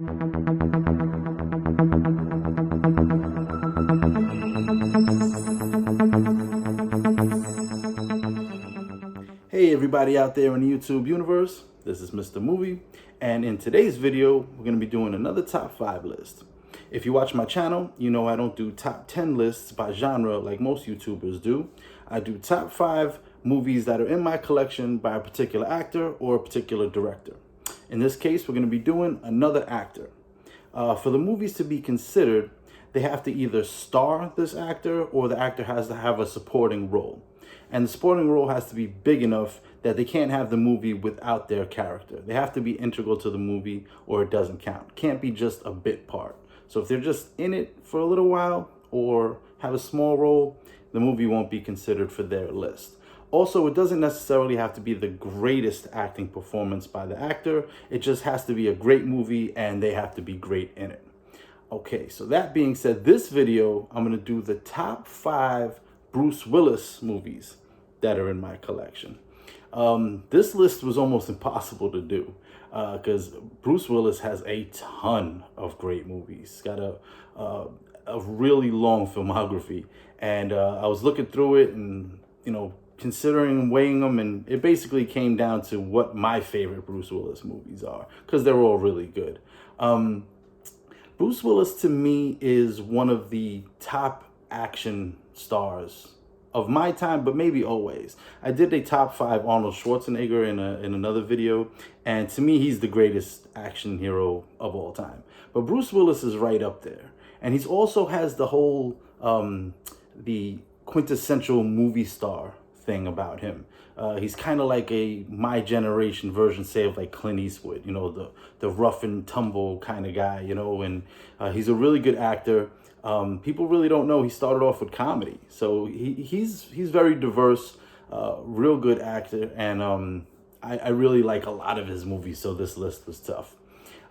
Hey everybody out there in the YouTube universe, this is Mr. Movie, and in today's video, we're going to be doing another top 5 list. If you watch my channel, you know I don't do top 10 lists by genre like most YouTubers do. I do top 5 movies that are in my collection by a particular actor or a particular director. In this case, we're going to be doing another actor. For the movies to be considered, they have to either star this actor or the actor has to have a supporting role. And the supporting role has to be big enough that they can't have the movie without their character. They have to be integral to the movie or it doesn't count. Can't be just a bit part. So if they're just in it for a little while or have a small role, the movie won't be considered for their list. Also, it doesn't necessarily have to be the greatest acting performance by the actor. It just has to be a great movie and they have to be great in it. Okay, so that being said, this video, I'm going to do the top 5 Bruce Willis movies that are in my collection. This list was almost impossible to do because Bruce Willis has a ton of great movies. He's got a really long filmography, and I was looking through it and, you know, considering and weighing them, and it basically came down to what my favorite Bruce Willis movies are because they're all really good. Bruce Willis to me is one of the top action stars of my time, but maybe always. I did a top 5 Arnold Schwarzenegger in another video, and to me, he's the greatest action hero of all time. But Bruce Willis is right up there, and he's also has the whole the quintessential movie star thing about him. He's kind of like a my generation version, say, of like Clint Eastwood, you know, the rough and tumble kind of guy, you know, and he's a really good actor. People really don't know he started off with comedy, so he's very diverse, real good actor, and I really like a lot of his movies, so this list was tough.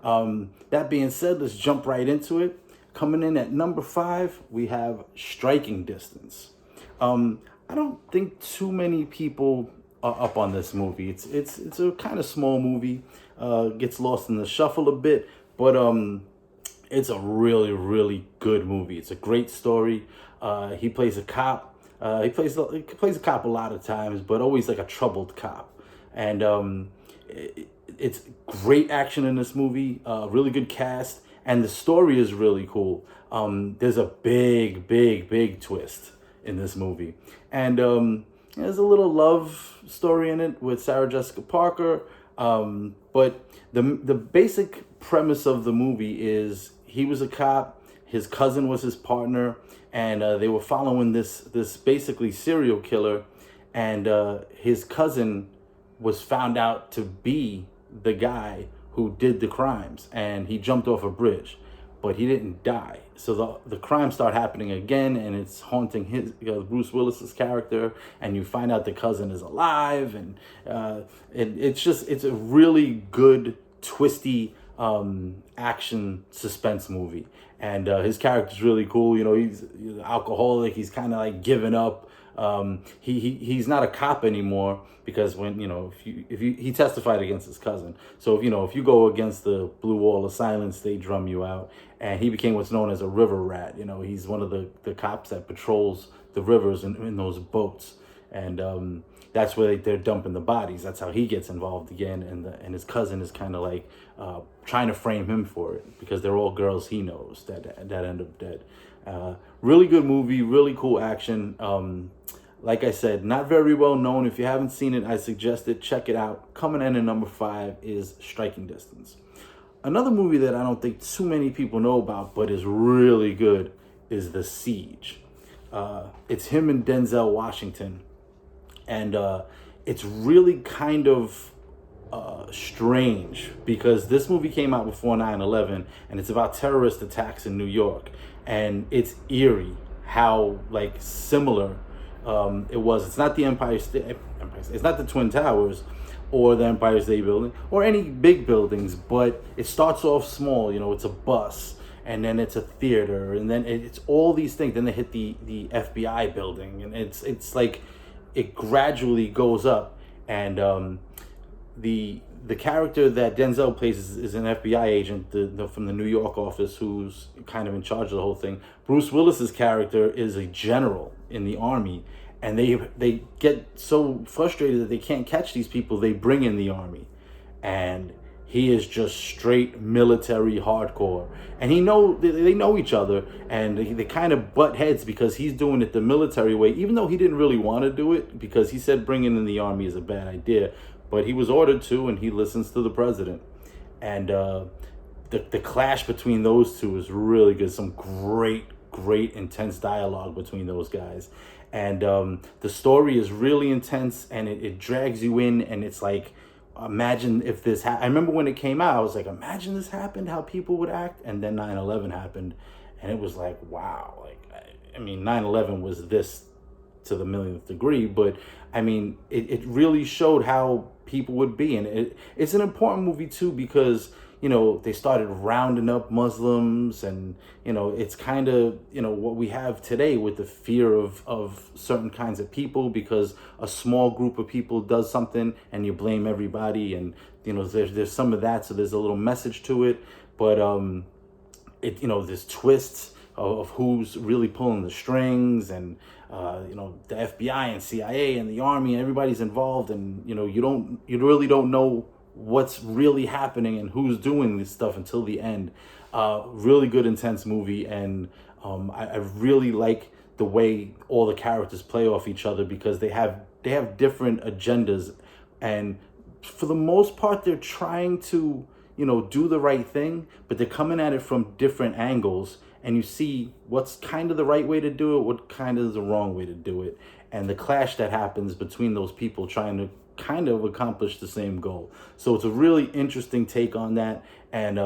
That being said, let's jump right into it. Coming in at number 5, we have Striking Distance. I don't think too many people are up on this movie. It's a kind of small movie, gets lost in the shuffle a bit, but it's a really, really good movie. It's a great story. He plays a cop. He plays a cop a lot of times, but always like a troubled cop. And it's great action in this movie. Really good cast, and the story is really cool. There's a big twist in this movie, and there's a little love story in it with Sarah Jessica Parker. But the basic premise of the movie is he was a cop, his cousin was his partner, and they were following this basically serial killer, and his cousin was found out to be the guy who did the crimes, and he jumped off a bridge, but he didn't die. So the crimes start happening again, and it's haunting his Bruce Willis's character, and you find out the cousin is alive, and it's a really good, twisty action suspense movie. And his character's really cool. You know, he's an alcoholic. He's kind of like given up. He's not a cop anymore because when, you know, if you he testified against his cousin. So if you go against the blue wall of silence, they drum you out. And he became what's known as a river rat. You know, he's one of the cops that patrols the rivers in those boats. And that's where they're dumping the bodies. That's how he gets involved again. And his cousin is kind of like trying to frame him for it because they're all girls he knows that end up dead. Really good movie, really cool action. Like I said, not very well known. If you haven't seen it, I suggest it. Check it out. Coming in at number 5 is Striking Distance. Another movie that I don't think too many people know about, but is really good, is The Siege. It's him and Denzel Washington. And it's really kind of strange because this movie came out before 9/11, and it's about terrorist attacks in New York. And it's eerie how like similar it was. It's not the Empire State, it's not the Twin Towers or the Empire State Building or any big buildings, but it starts off small. You know, it's a bus, and then it's a theater, and then it's all these things. Then they hit the FBI building, and it's like it gradually goes up, and the the character that Denzel plays is an FBI agent from the New York office who's kind of in charge of the whole thing. Bruce Willis's character is a general in the army, and they get so frustrated that they can't catch these people. They bring in the army, and he is just straight military hardcore. And they know each other, and they kind of butt heads because he's doing it the military way, even though he didn't really want to do it, because he said bringing in the army is a bad idea. But he was ordered to, and he listens to the president. And the clash between those two is really good. Some great, intense dialogue between those guys. And the story is really intense, and it drags you in, and it's like, imagine if this I remember when it came out, I was like, imagine this happened, how people would act. And then 9/11 happened, and it was like, wow. Like, I mean, 9/11 was this to the millionth degree, but I mean, it really showed how people would be. And it's an important movie too, because, they started rounding up Muslims, and, it's kind of, what we have today with the fear of certain kinds of people, because a small group of people does something and you blame everybody. And, there's some of that. So there's a little message to it, but, there's twists of who's really pulling the strings, and, the FBI and CIA and the army, everybody's involved. And, you really don't know what's really happening and who's doing this stuff until the end. Really good, intense movie. And I really like the way all the characters play off each other, because they have different agendas, and for the most part they're trying to do the right thing, but they're coming at it from different angles, and you see what's kind of the right way to do it, what kind of is the wrong way to do it, and the clash that happens between those people trying to kind of accomplish the same goal. So it's a really interesting take on that, and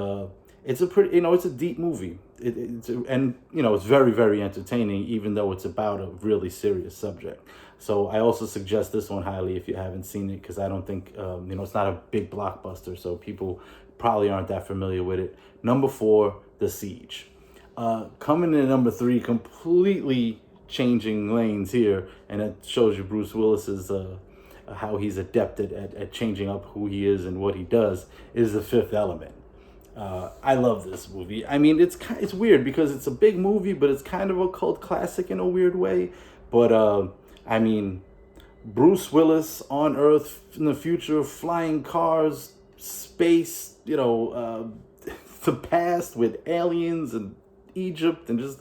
it's a pretty, it's a deep movie. It's very, very entertaining, even though it's about a really serious subject. So I also suggest this one highly if you haven't seen it, because I don't think, it's not a big blockbuster, so people probably aren't that familiar with it. Number 4, The Siege. Coming in at number 3, completely changing lanes here, and it shows you Bruce Willis's how he's adept at changing up who he is and what he does, is The Fifth Element. I love this movie. I mean, it's weird because it's a big movie, but it's kind of a cult classic in a weird way. But I mean, Bruce Willis on Earth in the future, flying cars, space, the past with aliens and Egypt, and just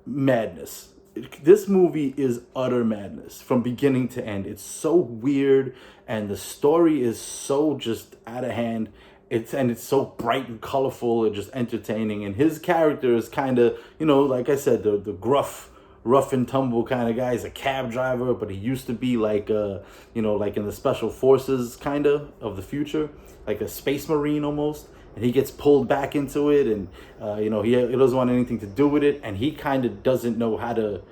madness. This movie is utter madness from beginning to end. It's so weird, and the story is so just out of hand. It's so bright and colorful and just entertaining. And his character is kind of, like I said, the gruff, rough and tumble kind of guy. He's a cab driver, but he used to be like, like in the special forces kind of the future, like a space marine almost. And he gets pulled back into it, and he doesn't want anything to do with it, and he kind of doesn't know how to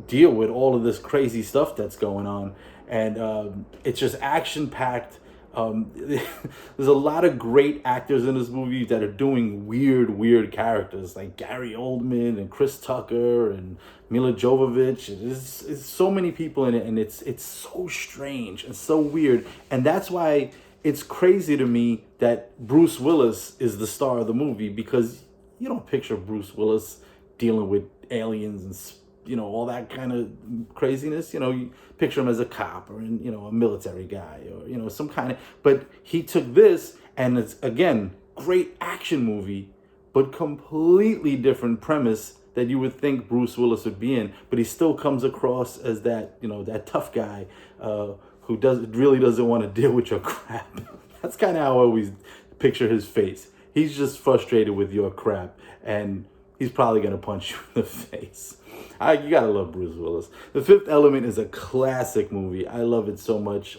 deal with all of this crazy stuff that's going on. And it's just action packed. There's a lot of great actors in this movie that are doing weird characters, like Gary Oldman and Chris Tucker and Mila Jovovich. It's so many people in it, and it's so strange and so weird. And that's why it's crazy to me that Bruce Willis is the star of the movie, because you don't picture Bruce Willis dealing with aliens and, all that kind of craziness. You picture him as a cop or, a military guy or, some kind of, but he took this, and it's, again, great action movie, but completely different premise that you would think Bruce Willis would be in, but he still comes across as that, that tough guy, who really doesn't want to deal with your crap. That's kind of how I always picture his face. He's just frustrated with your crap, and he's probably going to punch you in the face. You got to love Bruce Willis. The Fifth Element is a classic movie. I love it so much,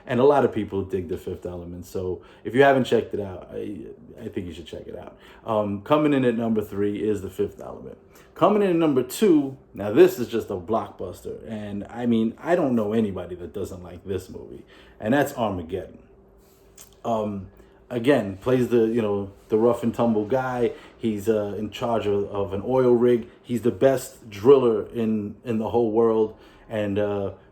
and a lot of people dig The Fifth Element. So if you haven't checked it out, I think you should check it out. Coming in at number 3 is The Fifth Element. Coming in at number 2, now this is just a blockbuster. And I mean, I don't know anybody that doesn't like this movie. And that's Armageddon. Again, plays the rough and tumble guy. He's in charge of an oil rig. He's the best driller in the whole world. And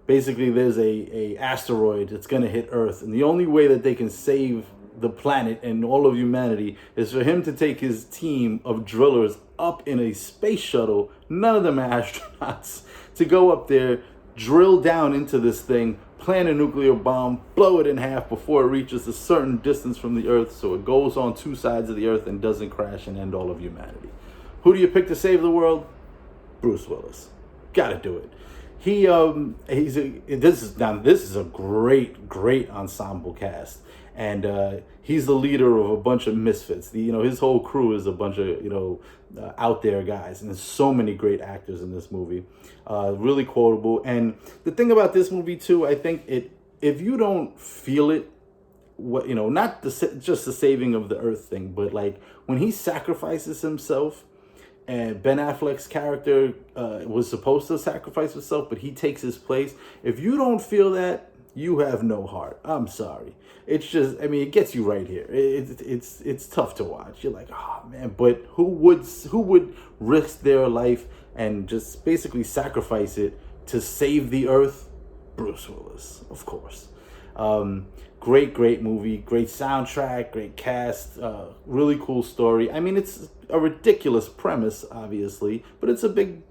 Basically, there's a asteroid that's going to hit Earth, and the only way that they can save the planet and all of humanity is for him to take his team of drillers up in a space shuttle, none of them are astronauts, to go up there, drill down into this thing, plant a nuclear bomb, blow it in half before it reaches a certain distance from the Earth, so it goes on two sides of the Earth and doesn't crash and end all of humanity. Who do you pick to save the world? Bruce Willis. Gotta do it. This is a great ensemble cast, and he's the leader of a bunch of misfits. His whole crew is a bunch of out there guys, and there's so many great actors in this movie. Really quotable. And the thing about this movie too, I think if you don't feel it, not just the saving of the Earth thing, but like when he sacrifices himself. And Ben Affleck's character was supposed to sacrifice himself, but he takes his place. If you don't feel that, you have no heart. I'm sorry. It's just, it gets you right here. It's tough to watch. You're like, oh man, but who would risk their life and just basically sacrifice it to save the Earth? Bruce Willis, of course. Great movie, great soundtrack, great cast, really cool story. It's a ridiculous premise, obviously, but it's a big,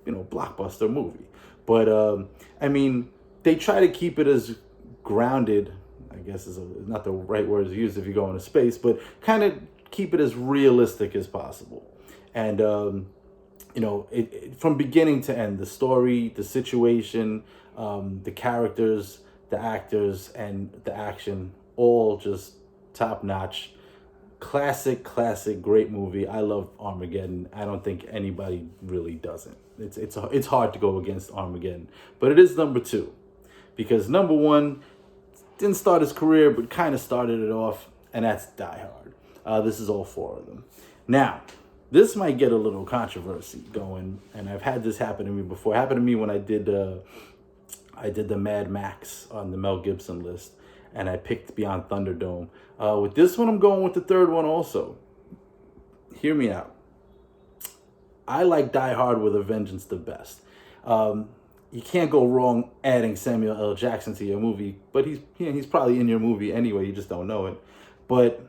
blockbuster movie. But, they try to keep it as grounded, I guess is not the right word to use if you go into space, but kind of keep it as realistic as possible. And, from beginning to end, the story, the situation, the characters, the actors, and the action, all just top notch. Classic, great movie. I love Armageddon. I don't think anybody really doesn't. It's hard to go against Armageddon, but it is number 2, because number 1 didn't start his career, but kind of started it off, and that's Die Hard. This is all 4 of them. Now, this might get a little controversy going, and I've had this happen to me before. It happened to me when I did the Mad Max on the Mel Gibson list, and I picked Beyond Thunderdome. With this one, I'm going with the third one also. Hear me out. I like Die Hard with a Vengeance the best. You can't go wrong adding Samuel L. Jackson to your movie, but he's probably in your movie anyway, you just don't know it. But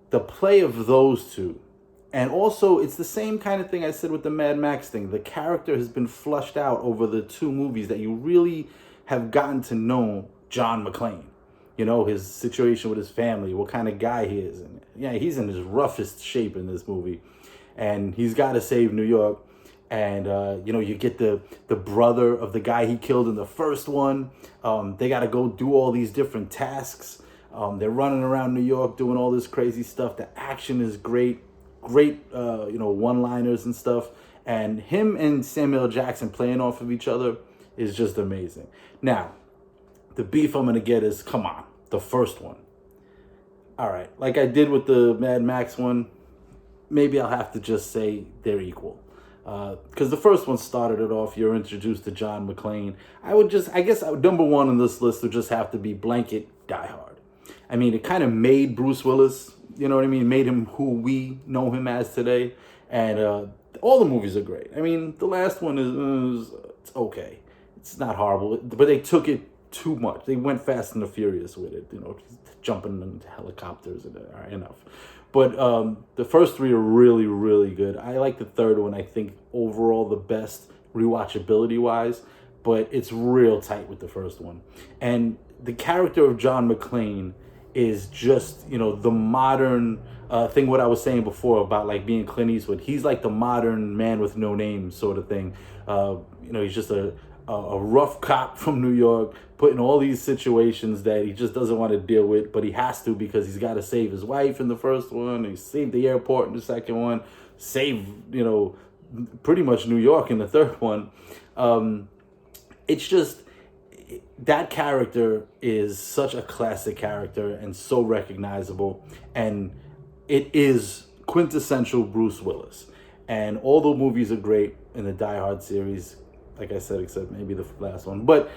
the play of those two, and also it's the same kind of thing I said with the Mad Max thing. The character has been flushed out over the 2 movies that you really have gotten to know John McClane. His situation with his family, what kind of guy he is. And yeah, he's in his roughest shape in this movie. And he's got to save New York. And, you get the brother of the guy he killed in the first one. They got to go do all these different tasks. They're running around New York doing all this crazy stuff. The action is great, one-liners and stuff. And him and Samuel Jackson playing off of each other is just amazing. Now, the beef I'm going to get is, come on, the first one. All right, like I did with the Mad Max one, maybe I'll have to just say they're equal. Because the first one started it off, you're introduced to John McClane. I guess number 1 on this list would just have to be blanket Die Hard. It kind of made Bruce Willis, made him who we know him as today. And all the movies are great. The last one is it's okay. It's not horrible, but they took it too much. They went Fast and the Furious with it, jumping into helicopters and all right, enough. But the first 3 are really, really good. I like the third one, I think, overall the best rewatchability-wise, but it's real tight with the first one. And the character of John McClane is just, the modern thing, what I was saying before about like being Clint Eastwood. He's like the modern man with no name sort of thing. He's just a rough cop from New York, put in all these situations that he just doesn't want to deal with, but he has to because he's got to save his wife in the first one, he saved the airport in the second one, save, pretty much New York in the third one. It's just, that character is such a classic character and so recognizable, and it is quintessential Bruce Willis. And all the movies are great in the Die Hard series, like I said, except maybe the last one. But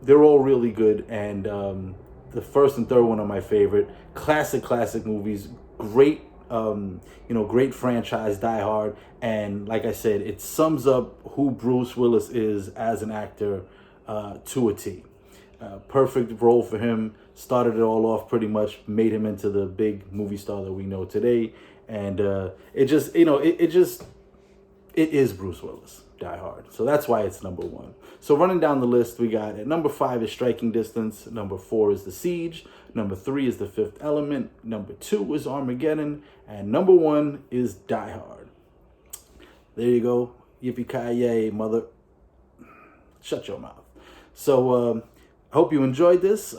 they're all really good, and the first and third one are my favorite. Classic movies. Great, great franchise, Die Hard. And like I said, it sums up who Bruce Willis is as an actor to a T. Perfect role for him. Started it all off pretty much, made him into the big movie star that we know today. And it just, you know, it is Bruce Willis, Die Hard. So that's why it's number 1. So running down the list, we got at number 5 is Striking Distance. Number 4 is The Siege. Number 3 is The Fifth Element. Number 2 is Armageddon. And number 1 is Die Hard. There you go. Yippee-ki-yay, mother. Shut your mouth. So I hope you enjoyed this.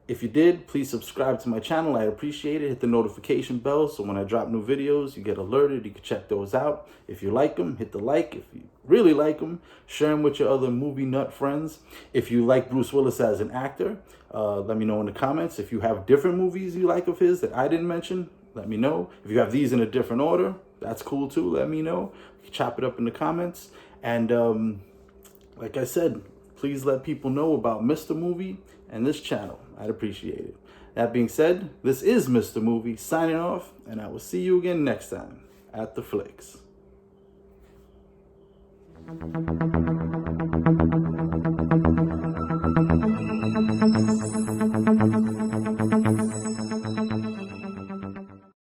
If you did, please subscribe to my channel. I'd appreciate it. Hit the notification bell so when I drop new videos, you get alerted. You can check those out. If you like them, hit the like. If you really like them, share them with your other movie nut friends. If you like Bruce Willis as an actor, let me know in the comments. If you have different movies you like of his that I didn't mention, let me know. If you have these in a different order, that's cool too. Let me know. Chop it up in the comments. And like I said, please let people know about Mr. Movie and this channel. I'd appreciate it. That being said, this is Mr. Movie signing off, and I will see you again next time at the Flicks.